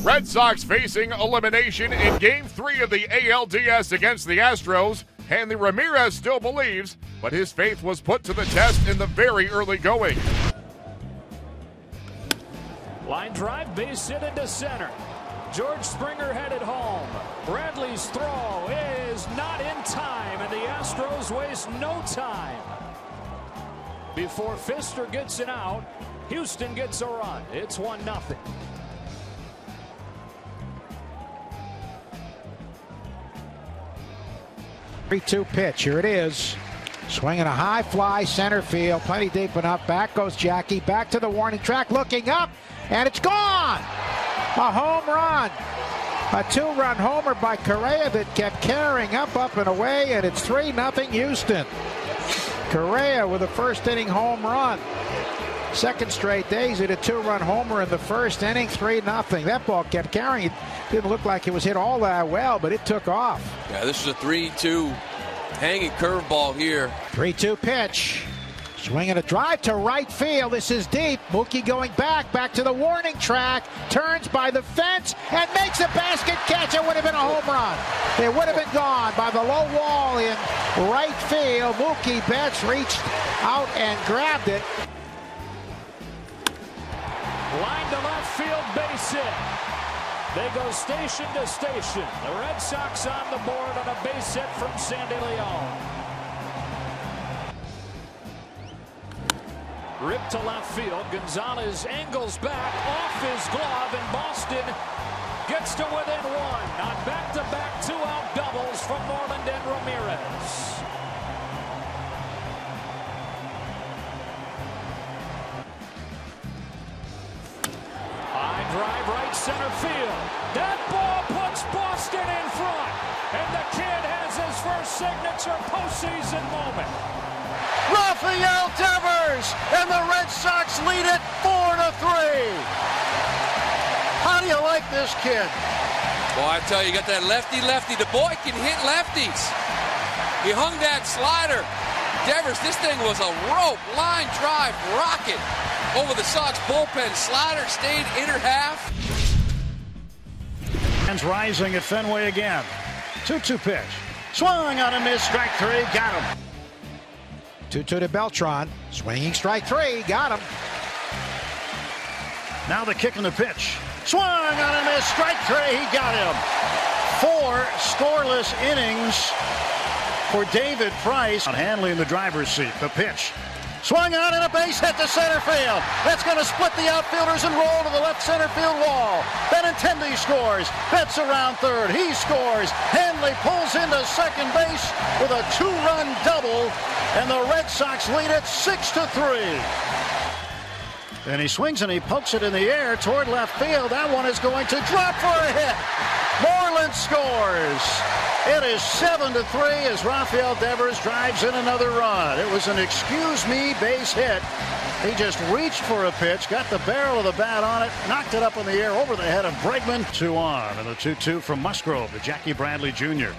Red Sox facing elimination in Game 3 of the ALDS against the Astros. Hanley Ramirez still believes, but his faith was put to the test in the very early going. Line drive, base hit into center. George Springer headed home. Bradley's throw is not in time, and the Astros waste no time. Before Fister gets it out, Houston gets a run. It's 1-0. 3-2 pitch. Here it is. Swinging a high fly, center field, plenty deep enough. Back goes Jackie, back to the warning track, looking up, and it's gone! A home run. A two-run homer by Correa that kept carrying up, and away, and it's 3-0 Houston. Correa with a first-inning home run. Second straight day, he's hit a two-run homer in the first inning, 3-0. That ball kept carrying. It didn't look like it was hit all that well, but it took off. Yeah, this is a 3-2 hanging curveball here. 3-2 pitch. Swinging a drive to right field. This is deep. Mookie going back to the warning track. Turns by the fence and makes a basket catch. It would have been a home run. It would have been gone by the low wall in right field. Mookie Betts reached out and grabbed it. Line to left field, base hit. They go station to station. The Red Sox on the board on a base hit from Sandy Leon. Ripped to left field. Gonzalez angles back off his glove, and Boston gets to within one on back-to-back two-out doubles from Moreland and Ramirez. High drive right center field. That ball puts Boston in front, and the kid has his first signature postseason moment. Rafael Devers, and the Red Sox lead it 4-3. How do you like this kid? Well, I tell you, you got that lefty-lefty. The boy can hit lefties. He hung that slider. Devers, this thing was a rope line drive rocket over the Sox bullpen. Slider stayed inner half. Hands rising at Fenway again. 2-2 pitch. Swung on a miss. Strike three. Got him. 2-2 to Beltran. Swinging strike three. Got him. Now the kick and the pitch. Swung on a miss. Strike three. He got him. 4 scoreless innings for David Price. Hanley in the driver's seat. The pitch. Swung on and a base hit to center field. That's going to split the outfielders and roll to the left center field wall. Benintendi scores. Betts around third. He scores. Hanley pulls into second base with a 2-run double, and the Red Sox lead it 6-3. And he swings and he pokes it in the air toward left field. That one is going to drop for a hit. Moreland scores. It is 7-3 as Rafael Devers drives in another run. It was an excuse-me base hit. He just reached for a pitch, got the barrel of the bat on it, knocked it up in the air over the head of Bregman. 2-on, and the 2-2 from Musgrove to Jackie Bradley Jr.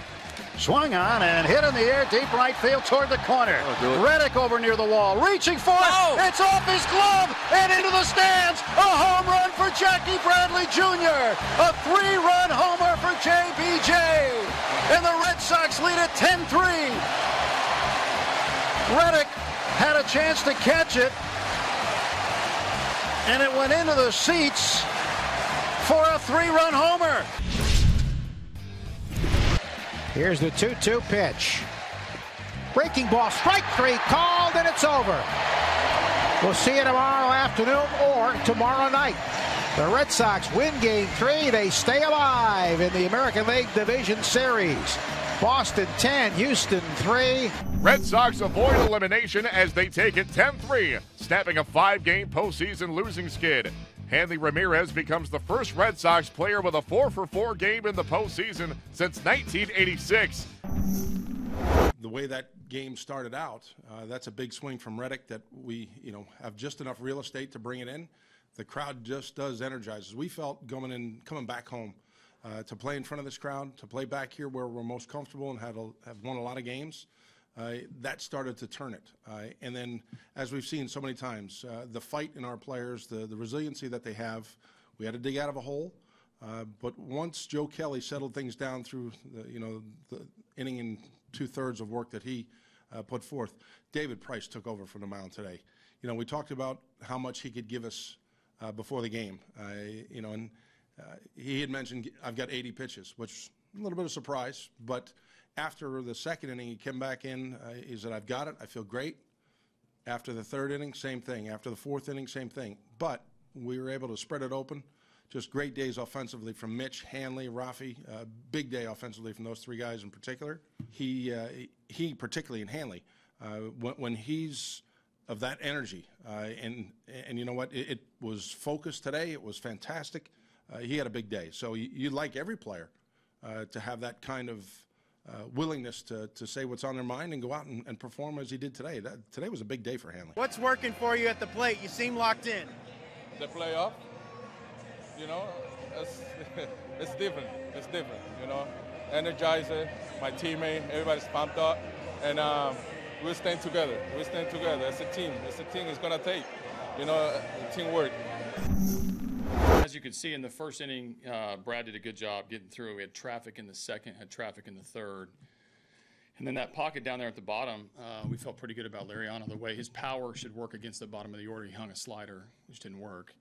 Swung on and hit in the air, deep right field toward the corner. Reddick over near the wall, reaching for it. Oh. It's off his glove and into the stands. A home run for Jackie Bradley Jr. A 3-run homer for JBJ. And the Red Sox lead at 10-3. Reddick had a chance to catch it, and it went into the seats for a 3-run homer. Here's the 2-2 pitch. Breaking ball, strike three called, and it's over. We'll see you tomorrow afternoon or tomorrow night. The Red Sox win Game 3. They stay alive in the American League Division Series. Boston 10, Houston 3. Red Sox avoid elimination as they take it 10-3, snapping a 5-game postseason losing skid. Hanley Ramirez becomes the first Red Sox player with a 4-for-4 game in the postseason since 1986. The way that game started out, that's a big swing from Reddick that we, have just enough real estate to bring it in. The crowd just does energize us. We felt coming back home to play in front of this crowd, to play back here where we're most comfortable and have won a lot of games. That started to turn it. And then, as we've seen so many times, the fight in our players, the resiliency that they have, we had to dig out of a hole. But once Joe Kelly settled things down through the inning and 2/3 of work that he put forth, David Price took over from the mound today. We talked about how much he could give us before the game. And he had mentioned I've got 80 pitches, which is a little bit of surprise. But after the second inning, he came back in. He said, "I've got it. I feel great." After the third inning, same thing. After the fourth inning, same thing. But we were able to spread it open. Just great days offensively from Mitch, Hanley, Rafi. Big day offensively from those three guys in particular. He particularly in Hanley, when he's of that energy, and you know what? It was focused today. It was fantastic. He had a big day. So you'd like every player to have that kind of willingness to say what's on their mind and go out and perform as he did today. Today was a big day for Hanley. What's working for you at the plate? You seem locked in. The playoff, it's different. It's different, Energizer, my teammate, everybody's pumped up, and we're staying together. We're staying together. It's a team. It's going to take, teamwork. As you could see in the first inning, Brad did a good job getting through. We had traffic in the second, had traffic in the third. And then that pocket down there at the bottom, we felt pretty good about Liriano, the way his power should work against the bottom of the order. He hung a slider, which didn't work.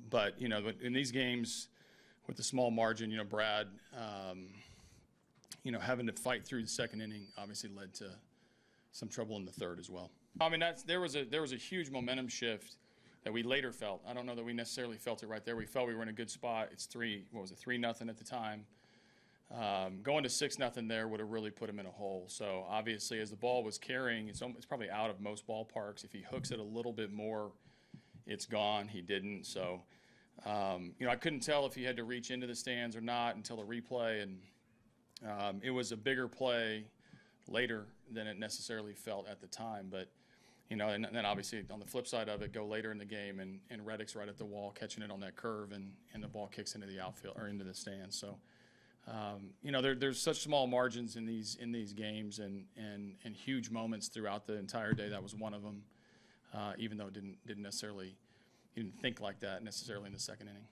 But in these games with the small margin, Brad, having to fight through the second inning obviously led to some trouble in the third as well. I mean, there was a huge momentum shift that we later felt. I don't know that we necessarily felt it right there. We felt we were in a good spot. It's 3-0 at the time. Going to 6-0 there would have really put him in a hole. So obviously, as the ball was carrying, it's probably out of most ballparks. If he hooks it a little bit more, it's gone. He didn't. So, I couldn't tell if he had to reach into the stands or not until the replay. And it was a bigger play later than it necessarily felt at the time. But, and then obviously on the flip side of it, go later in the game and Reddick's right at the wall catching it on that curve and the ball kicks into the outfield or into the stands. So, there's such small margins in these games and huge moments throughout the entire day. That was one of them, even though it didn't think like that necessarily in the second inning.